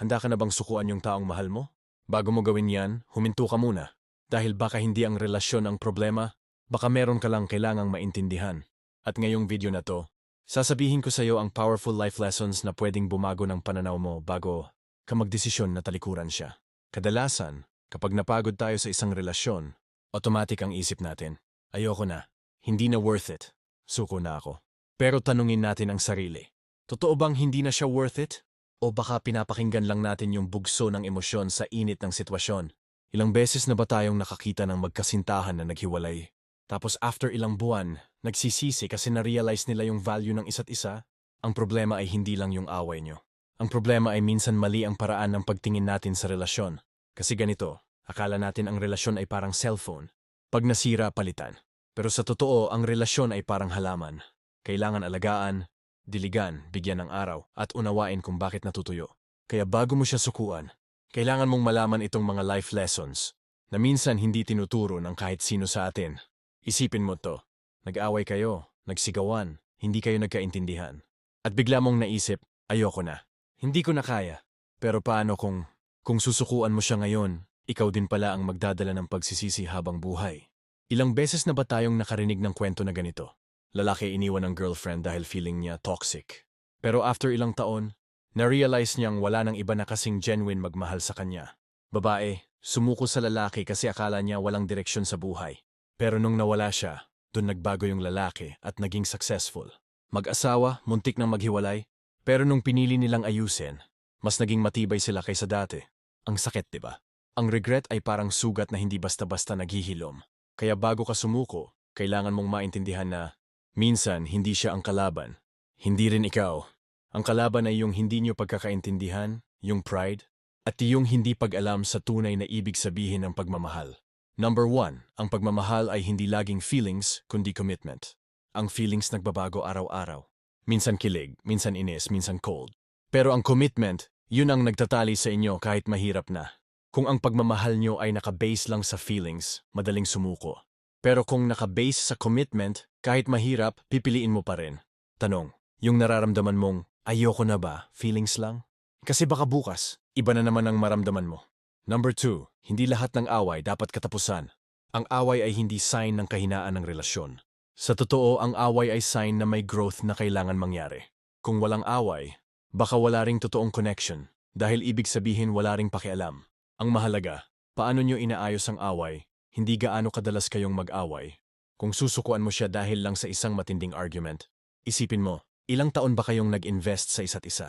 Handa ka na bang sukuan yung taong mahal mo? Bago mo gawin yan, huminto ka muna. Dahil baka hindi ang relasyon ang problema, baka meron ka lang kailangang maintindihan. At ngayong video na to, sasabihin ko sa iyo ang powerful life lessons na pwedeng bumago ng pananaw mo bago ka magdesisyon na talikuran siya. Kadalasan, kapag napagod tayo sa isang relasyon, automatic ang isip natin, ayoko na, hindi na worth it, suko na ako. Pero tanungin natin ang sarili. Totoo bang hindi na siya worth it? O baka pinapakinggan lang natin yung bugso ng emosyon sa init ng sitwasyon? Ilang beses na ba tayong nakakita ng magkasintahan na naghiwalay? Tapos after ilang buwan, nagsisisi kasi na-realize nila yung value ng isa't isa? Ang problema ay hindi lang yung away nyo. Ang problema ay minsan mali ang paraan ng pagtingin natin sa relasyon. Kasi ganito, akala natin ang relasyon ay parang cellphone. Pag nasira, palitan. Pero sa totoo, ang relasyon ay parang halaman. Kailangan alagaan, diligan, bigyan ng araw, at unawain kung bakit natutuyo. Kaya bago mo siya sukuan, kailangan mong malaman itong mga life lessons na minsan hindi tinuturo ng kahit sino sa atin. Isipin mo to, nag-away kayo, nagsigawan, hindi kayo nagkaintindihan. At bigla mong naisip, ayoko na. Hindi ko na kaya. Pero paano kung susukuan mo siya ngayon, ikaw din pala ang magdadala ng pagsisisi habang buhay? Ilang beses na ba tayong nakarinig ng kwento na ganito? Lalaki iniwan ng girlfriend dahil feeling niya toxic. Pero after ilang taon, na-realize niyang wala nang iba na kasing genuine magmahal sa kanya. Babae, sumuko sa lalaki kasi akala niya walang direksyon sa buhay. Pero nung nawala siya, dun nagbago yung lalaki at naging successful. Mag-asawa, muntik nang maghiwalay, pero nung pinili nilang ayusin, mas naging matibay sila kaysa dati. Ang sakit, diba? Ang regret ay parang sugat na hindi basta-basta naghihilom. Kaya bago ka sumuko, kailangan mong maintindihan na minsan hindi siya ang kalaban. Hindi rin ikaw. Ang kalaban ay yung hindi nyo pagkakaintindihan, yung pride, at yung hindi pag-alam sa tunay na ibig sabihin ng pagmamahal. Number 1, ang pagmamahal ay hindi laging feelings, kundi commitment. Ang feelings nagbabago araw-araw. Minsan kilig, minsan inis, minsan cold. Pero ang commitment, yun ang nagtatali sa inyo kahit mahirap na. Kung ang pagmamahal nyo ay nakabase lang sa feelings, madaling sumuko. Pero kung nakabase sa commitment, kahit mahirap, pipiliin mo pa rin. Tanong, yung nararamdaman mong, ayoko na ba, feelings lang? Kasi baka bukas, iba na naman ang maramdaman mo. Number 2, hindi lahat ng away dapat katapusan. Ang away ay hindi sign ng kahinaan ng relasyon. Sa totoo, ang away ay sign na may growth na kailangan mangyari. Kung walang away, baka wala ring totoong connection, dahil ibig sabihin wala ring pakialam. Ang mahalaga, paano nyo inaayos ang away, hindi gaano kadalas kayong mag-away. Kung susukuan mo siya dahil lang sa isang matinding argument, isipin mo, ilang taon ba kayong nag-invest sa isa't isa?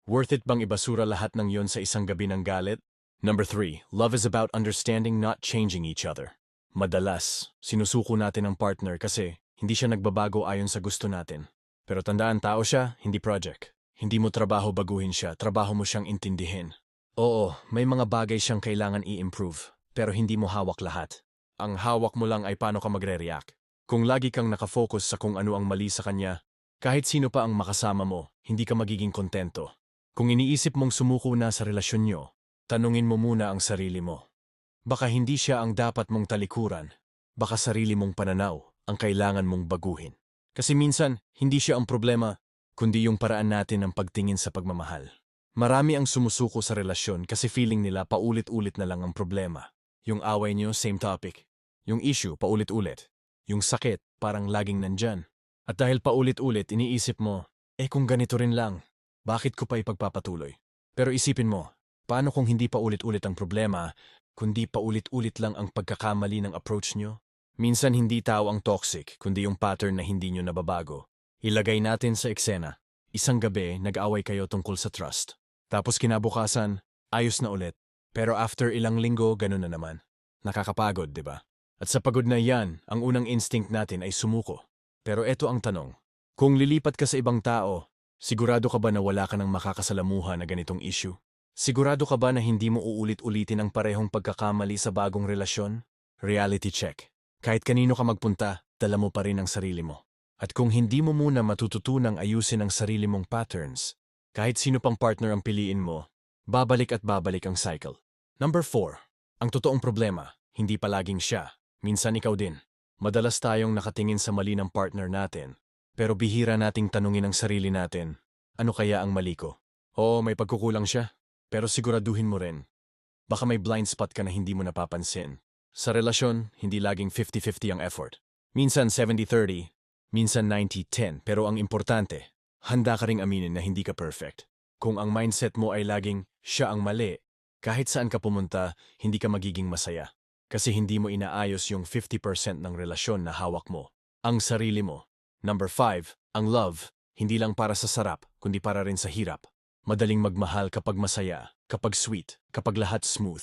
Worth it bang ibasura lahat ng yon sa isang gabi ng galit? Number 3, love is about understanding, not changing each other. Madalas, sinusuko natin ang partner kasi hindi siya nagbabago ayon sa gusto natin. Pero tandaan, tao siya, hindi project. Hindi mo trabaho baguhin siya, trabaho mo siyang intindihin. Oo, may mga bagay siyang kailangan i-improve, pero hindi mo hawak lahat. Ang hawak mo lang ay paano ka magre-react. Kung lagi kang nakafocus sa kung ano ang mali sa kanya, kahit sino pa ang makasama mo, hindi ka magiging kontento. Kung iniisip mong sumuko na sa relasyon nyo, tanungin mo muna ang sarili mo. Baka hindi siya ang dapat mong talikuran, baka sarili mong pananaw ang kailangan mong baguhin. Kasi minsan, hindi siya ang problema, kundi yung paraan natin ng pagtingin sa pagmamahal. Marami ang sumusuko sa relasyon kasi feeling nila paulit-ulit na lang ang problema. Yung away niyo, same topic. Yung issue, paulit-ulit. Yung sakit, parang laging nandyan. At dahil paulit-ulit, iniisip mo, kung ganito rin lang, bakit ko pa ipagpapatuloy? Pero isipin mo, paano kung hindi paulit-ulit ang problema, kundi paulit-ulit lang ang pagkakamali ng approach nyo? Minsan hindi tao ang toxic, kundi yung pattern na hindi nyo nababago. Ilagay natin sa eksena. Isang gabi, nag-away kayo tungkol sa trust. Tapos kinabukasan, ayos na ulit. Pero after ilang linggo, ganun na naman. Nakakapagod, di ba? At sa pagod na yan, ang unang instinct natin ay sumuko. Pero eto ang tanong. Kung lilipat ka sa ibang tao, sigurado ka ba na wala ka ng makakasalamuha na ganitong issue? Sigurado ka ba na hindi mo uulit-ulitin ang parehong pagkakamali sa bagong relasyon? Reality check. Kahit kanino ka magpunta, dala mo pa rin ang sarili mo. At kung hindi mo muna matututunang ayusin ang sarili mong patterns, kahit sino pang partner ang piliin mo, babalik at babalik ang cycle. Number 4. Ang totoong problema, hindi palaging siya. Minsan ikaw din. Madalas tayong nakatingin sa mali ng partner natin, pero bihira nating tanungin ang sarili natin, ano kaya ang mali ko? Oo, may pagkukulang siya. Pero siguraduhin mo rin, baka may blind spot ka na hindi mo napapansin. Sa relasyon, hindi laging 50-50 ang effort. Minsan 70-30, minsan 90-10, pero ang importante, handa ka ring aminin na hindi ka perfect. Kung ang mindset mo ay laging siya ang mali, kahit saan ka pumunta, hindi ka magiging masaya. Kasi hindi mo inaayos yung 50% ng relasyon na hawak mo. Ang sarili mo. Number 5, ang love, hindi lang para sa sarap, kundi para rin sa hirap. Madaling magmahal kapag masaya, kapag sweet, kapag lahat smooth.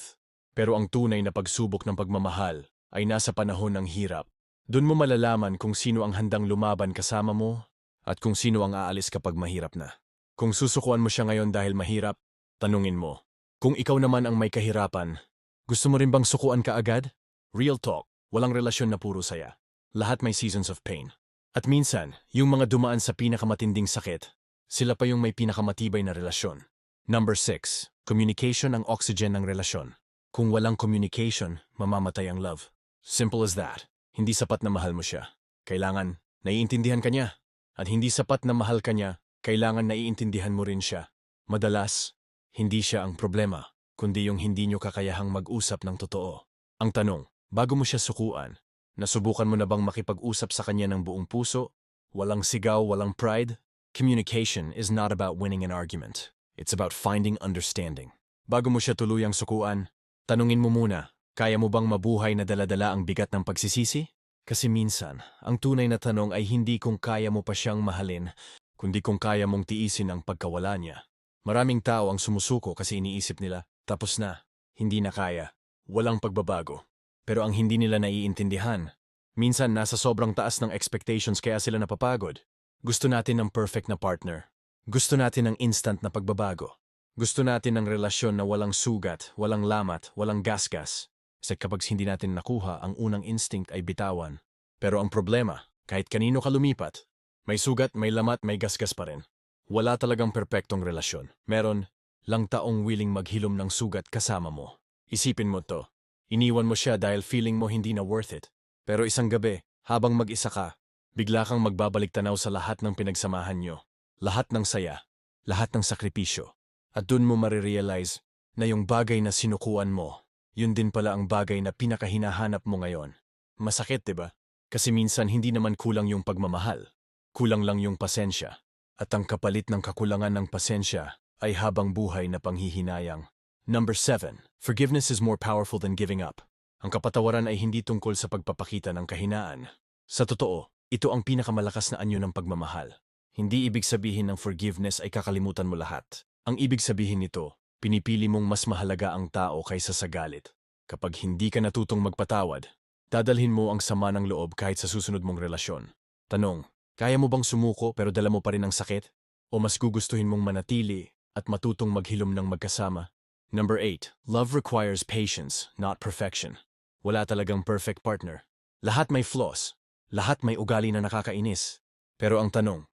Pero ang tunay na pagsubok ng pagmamahal ay nasa panahon ng hirap. Doon mo malalaman kung sino ang handang lumaban kasama mo at kung sino ang aalis kapag mahirap na. Kung susukuan mo siya ngayon dahil mahirap, tanungin mo. Kung ikaw naman ang may kahirapan, gusto mo rin bang sukuan ka agad? Real talk, walang relasyon na puro saya. Lahat may seasons of pain. At minsan, yung mga dumaan sa pinakamatinding sakit, sila pa yung may pinakamatibay na relasyon. Number 6, communication ang oxygen ng relasyon. Kung walang communication, mamamatay ang love. Simple as that. Hindi sapat na mahal mo siya. Kailangan naiintindihan ka niya. At hindi sapat na mahal ka niya, kailangan naiintindihan mo rin siya. Madalas, hindi siya ang problema, kundi yung hindi nyo kakayahang mag-usap ng totoo. Ang tanong, bago mo siya sukuan, nasubukan mo na bang makipag-usap sa kanya ng buong puso? Walang sigaw, walang pride? Communication is not about winning an argument. It's about finding understanding. Bago mo siya tuluyang sukuan, tanungin mo muna, kaya mo bang mabuhay na daladala ang bigat ng pagsisisi? Kasi minsan, ang tunay na tanong ay hindi kung kaya mo pa siyang mahalin, kundi kung kaya mong tiisin ang pagkawala niya. Maraming tao ang sumusuko kasi iniisip nila, tapos na, hindi na kaya, walang pagbabago. Pero ang hindi nila naiintindihan, minsan nasa sobrang taas ng expectations kaya sila napapagod. Gusto natin ng perfect na partner. Gusto natin ng instant na pagbabago. Gusto natin ng relasyon na walang sugat, walang lamat, walang gasgas. Kasi kapag hindi natin nakuha, ang unang instinct ay bitawan. Pero ang problema, kahit kanino ka lumipat, may sugat, may lamat, may gasgas pa rin. Wala talagang perpektong relasyon. Meron lang taong willing maghilom ng sugat kasama mo. Isipin mo to. Iniwan mo siya dahil feeling mo hindi na worth it. Pero isang gabi, habang mag-isa ka, bigla kang magbabalik tanaw sa lahat ng pinagsamahan nyo. Lahat ng saya, lahat ng sakripisyo. At dun mo marirealize na yung bagay na sinukuan mo, yun din pala ang bagay na pinakahinahanap mo ngayon. Masakit, diba? Kasi minsan hindi naman kulang yung pagmamahal. Kulang lang yung pasensya. At ang kapalit ng kakulangan ng pasensya ay habang buhay na panghihinayang. Number 7. Forgiveness is more powerful than giving up. Ang kapatawaran ay hindi tungkol sa pagpapakita ng kahinaan. Sa totoo, ito ang pinakamalakas na anyo ng pagmamahal. Hindi ibig sabihin ng forgiveness ay kakalimutan mo lahat. Ang ibig sabihin nito, pinipili mong mas mahalaga ang tao kaysa sa galit. Kapag hindi ka natutong magpatawad, dadalhin mo ang sama ng loob kahit sa susunod mong relasyon. Tanong, kaya mo bang sumuko pero dala mo pa rin ang sakit? O mas gugustuhin mong manatili at matutong maghilom ng magkasama? Number 8. Love requires patience, not perfection. Wala talagang perfect partner. Lahat may flaws. Lahat may ugali na nakakainis. Pero ang tanong,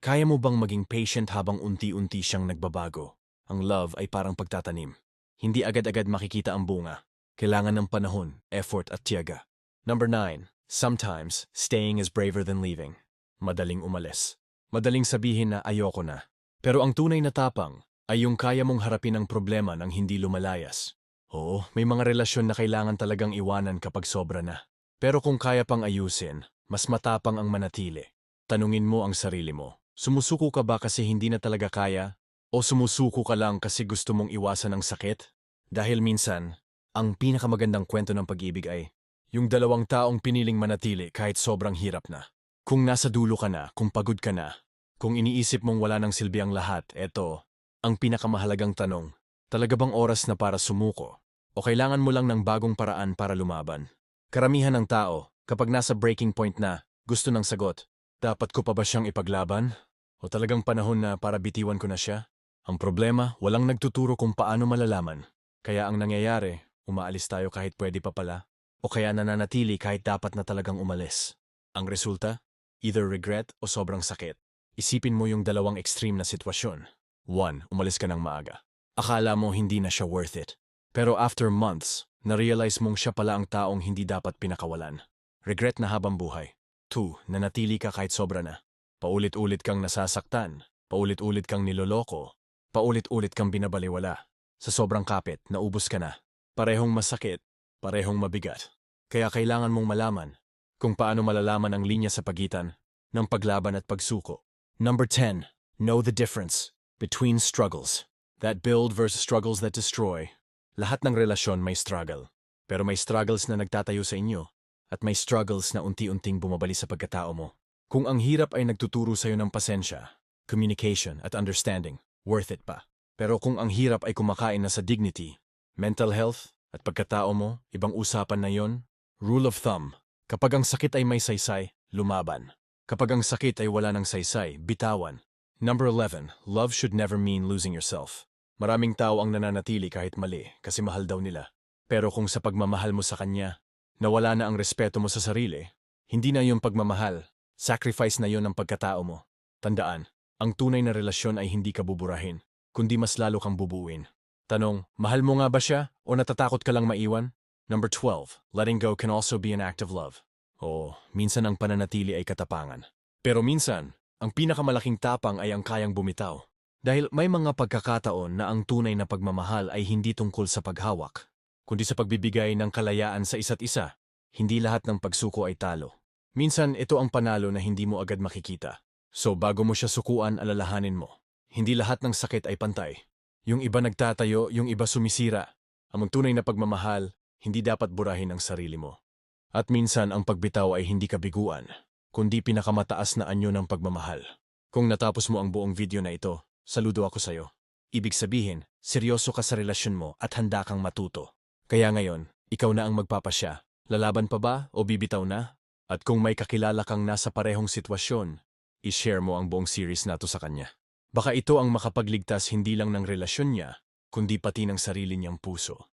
kaya mo bang maging patient habang unti-unti siyang nagbabago? Ang love ay parang pagtatanim. Hindi agad-agad makikita ang bunga. Kailangan ng panahon, effort at tiyaga. Number 9. Sometimes, staying is braver than leaving. Madaling umalis. Madaling sabihin na ayoko na. Pero ang tunay na tapang ay yung kaya mong harapin ang problema nang hindi lumalayas. Oo, may mga relasyon na kailangan talagang iwanan kapag sobra na. Pero kung kaya pang ayusin, mas matapang ang manatili. Tanungin mo ang sarili mo. Sumusuko ka ba kasi hindi na talaga kaya? O sumusuko ka lang kasi gusto mong iwasan ang sakit? Dahil minsan, ang pinakamagandang kwento ng pag-ibig ay yung dalawang taong piniling manatili kahit sobrang hirap na. Kung nasa dulo ka na, kung pagod ka na, kung iniisip mong wala nang silbi ang lahat, eto, ang pinakamahalagang tanong, talaga bang oras na para sumuko? O kailangan mo lang ng bagong paraan para lumaban? Karamihan ng tao, kapag nasa breaking point na, gusto ng sagot, dapat ko pa ba siyang ipaglaban? O talagang panahon na para bitiwan ko na siya? Ang problema, walang nagtuturo kung paano malalaman. Kaya ang nangyayari, umaalis tayo kahit pwede pa pala. O kaya nananatili kahit dapat na talagang umalis. Ang resulta, either regret o sobrang sakit. Isipin mo yung dalawang extreme na sitwasyon. 1. Umalis ka ng maaga. Akala mo hindi na siya worth it. Pero after months, na-realize mong siya pala ang taong hindi dapat pinakawalan. Regret na habang buhay. 2. Nanatili ka kahit sobra na. Paulit-ulit kang nasasaktan. Paulit-ulit kang niloloko. Paulit-ulit kang binabaliwala. Sa sobrang kapit, naubos ka na. Parehong masakit, parehong mabigat. Kaya kailangan mong malaman kung paano malalaman ang linya sa pagitan ng paglaban at pagsuko. Number 10. Know the difference between struggles that build versus struggles that destroy. Lahat ng relasyon may struggle. Pero may struggles na nagtatayo sa inyo at may struggles na unti-unting bumabali sa pagkatao mo. Kung ang hirap ay nagtuturo sa'yo ng pasensya, communication at understanding, worth it pa. Pero kung ang hirap ay kumakain na sa dignity, mental health at pagkatao mo, ibang usapan na yon. Rule of thumb, kapag ang sakit ay may saysay, lumaban. Kapag ang sakit ay wala ng saysay, bitawan. Number 11. Love should never mean losing yourself. Maraming tao ang nananatili kahit mali kasi mahal daw nila. Pero kung sa pagmamahal mo sa kanya, nawala na ang respeto mo sa sarili, hindi na yung pagmamahal, sacrifice na yon ng pagkatao mo. Tandaan, ang tunay na relasyon ay hindi ka buburahin, kundi mas lalo kang bubuuin. Tanong, mahal mo nga ba siya o natatakot ka lang maiwan? Number 12. Letting go can also be an act of love. Oo, minsan ang pananatili ay katapangan. Pero minsan, ang pinakamalaking tapang ay ang kayang bumitaw. Dahil may mga pagkakataon na ang tunay na pagmamahal ay hindi tungkol sa paghawak, kundi sa pagbibigay ng kalayaan sa isa't isa. Hindi lahat ng pagsuko ay talo. Minsan ito ang panalo na hindi mo agad makikita. So bago mo siya sukuan, alalahanin mo. Hindi lahat ng sakit ay pantay. Yung iba nagtatayo, yung iba sumisira. Ang tunay na pagmamahal, hindi dapat burahin ang sarili mo. At minsan ang pagbitaw ay hindi kabiguan, kundi pinakamataas na anyo ng pagmamahal. Kung natapos mo ang buong video na ito, saludo ako sa'yo. Ibig sabihin, seryoso ka sa relasyon mo at handa kang matuto. Kaya ngayon, ikaw na ang magpapasya. Lalaban pa ba o bibitaw na? At kung may kakilala kang nasa parehong sitwasyon, i-share mo ang buong series na to sa kanya. Baka ito ang makapagligtas hindi lang ng relasyon niya, kundi pati ng sarili niyang puso.